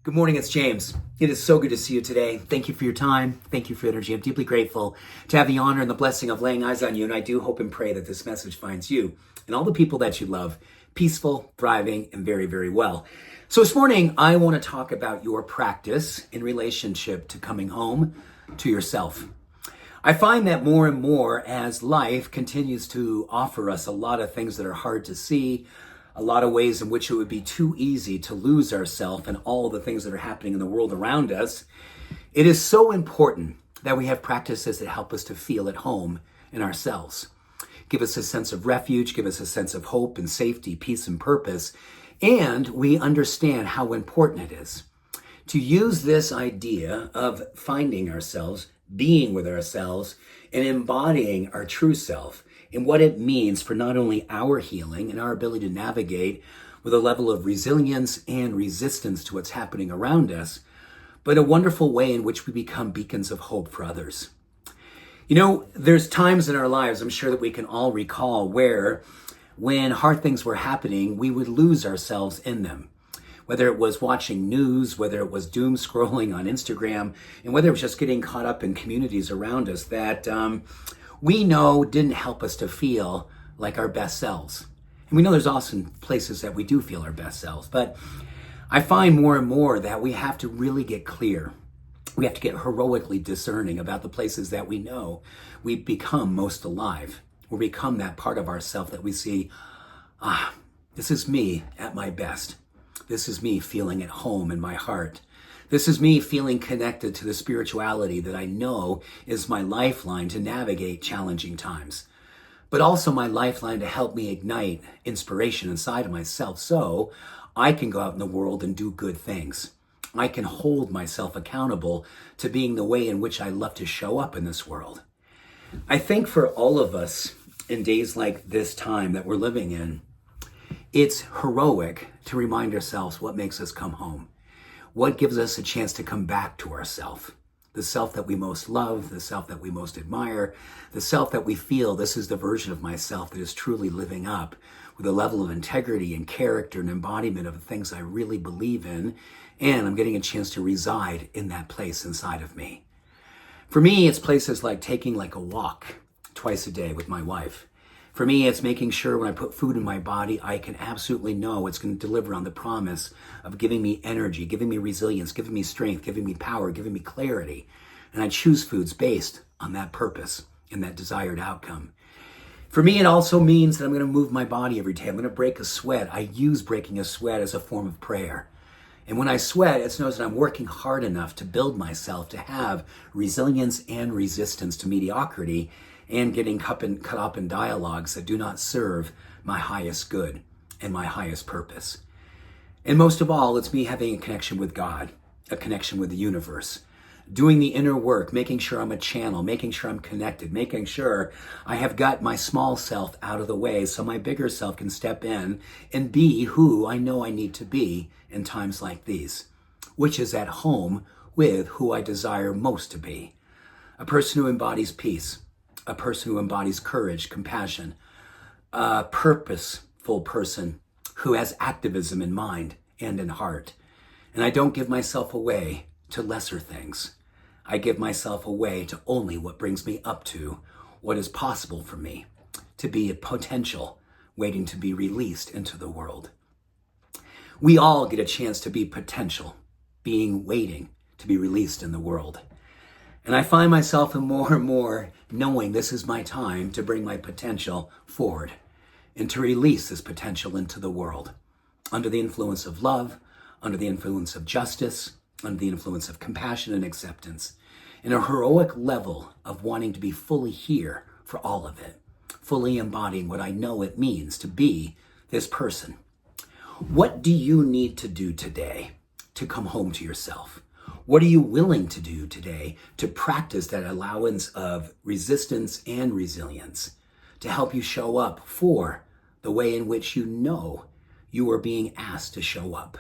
Good morning, it's James. It is so good to see you today. Thank you for your time. Thank you for your energy. I'm deeply grateful to have the honor and the blessing of laying eyes on you, and I do hope and pray that this message finds you and all the people that you love peaceful, thriving, and very, very well. So this morning, I want to talk about your practice in relationship to coming home to yourself. I find that more and more as life continues to offer us a lot of things that are hard to see, a lot of ways in which it would be too easy to lose ourselves and all the things that are happening in the world around us. It is so important that we have practices that help us to feel at home in ourselves. Give us a sense of refuge, give us a sense of hope and safety, peace and purpose. And we understand how important it is to use this idea of finding ourselves, being with ourselves, and embodying our true self and what it means for not only our healing and our ability to navigate with a level of resilience and resistance to what's happening around us, but a wonderful way in which we become beacons of hope for others. You know, there's times in our lives, I'm sure that we can all recall, where when hard things were happening, we would lose ourselves in them. Whether it was watching news, whether it was doom scrolling on Instagram, and whether it was just getting caught up in communities around us that we know didn't help us to feel like our best selves. And we know there's also places that we do feel our best selves, but I find more and more that we have to really get clear. We have to get heroically discerning about the places that we know we become most alive. We become that part of ourself that we see, this is me at my best. This is me feeling at home in my heart. This is me feeling connected to the spirituality that I know is my lifeline to navigate challenging times, but also my lifeline to help me ignite inspiration inside of myself so I can go out in the world and do good things. I can hold myself accountable to being the way in which I love to show up in this world. I think for all of us in days like this time that we're living in, it's heroic to remind ourselves what makes us come home. What gives us a chance to come back to ourself? The self that we most love, the self that we most admire, the self that we feel this is the version of myself that is truly living up with a level of integrity and character and embodiment of the things I really believe in, and I'm getting a chance to reside in that place inside of me. For me, it's places like taking like a walk twice a day with my wife. For me, it's making sure when I put food in my body, I can absolutely know it's going to deliver on the promise of giving me energy, giving me resilience, giving me strength, giving me power, giving me clarity. And I choose foods based on that purpose and that desired outcome. For me, it also means that I'm going to move my body every day. I'm going to break a sweat. I use breaking a sweat as a form of prayer. And when I sweat, it knows that I'm working hard enough to build myself to have resilience and resistance to mediocrity and getting caught up in dialogues that do not serve my highest good and my highest purpose. And most of all, it's me having a connection with God, a connection with the universe, doing the inner work, making sure I'm a channel, making sure I'm connected, making sure I have got my small self out of the way so my bigger self can step in and be who I know I need to be in times like these, which is at home with who I desire most to be. A person who embodies peace, a person who embodies courage, compassion, a purposeful person who has activism in mind and in heart. And I don't give myself away to lesser things. I give myself away to only what brings me up to what is possible for me to be a potential waiting to be released into the world. We all get a chance to be potential, being waiting to be released in the world. And I find myself in more and more knowing this is my time to bring my potential forward and to release this potential into the world under the influence of love, under the influence of justice, under the influence of compassion and acceptance, in a heroic level of wanting to be fully here for all of it, fully embodying what I know it means to be this person. What do you need to do today to come home to yourself? What are you willing to do today to practice that allowance of resistance and resilience to help you show up for the way in which you know you are being asked to show up?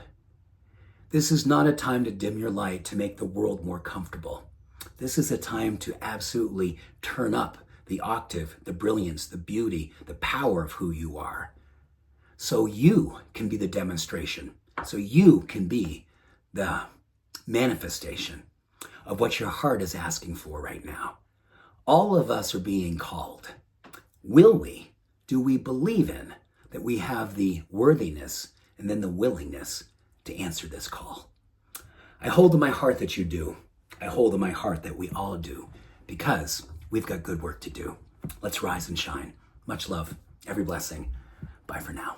This is not a time to dim your light to make the world more comfortable. This is a time to absolutely turn up the octave, the brilliance, the beauty, the power of who you are. So you can be the demonstration. So you can be the manifestation of what your heart is asking for right now. All of us are being called. Will we? Do we believe in that we have the worthiness and then the willingness to answer this call? I hold in my heart that you do. I hold in my heart that we all do, because we've got good work to do. Let's rise and shine. Much love. Every blessing. Bye for now.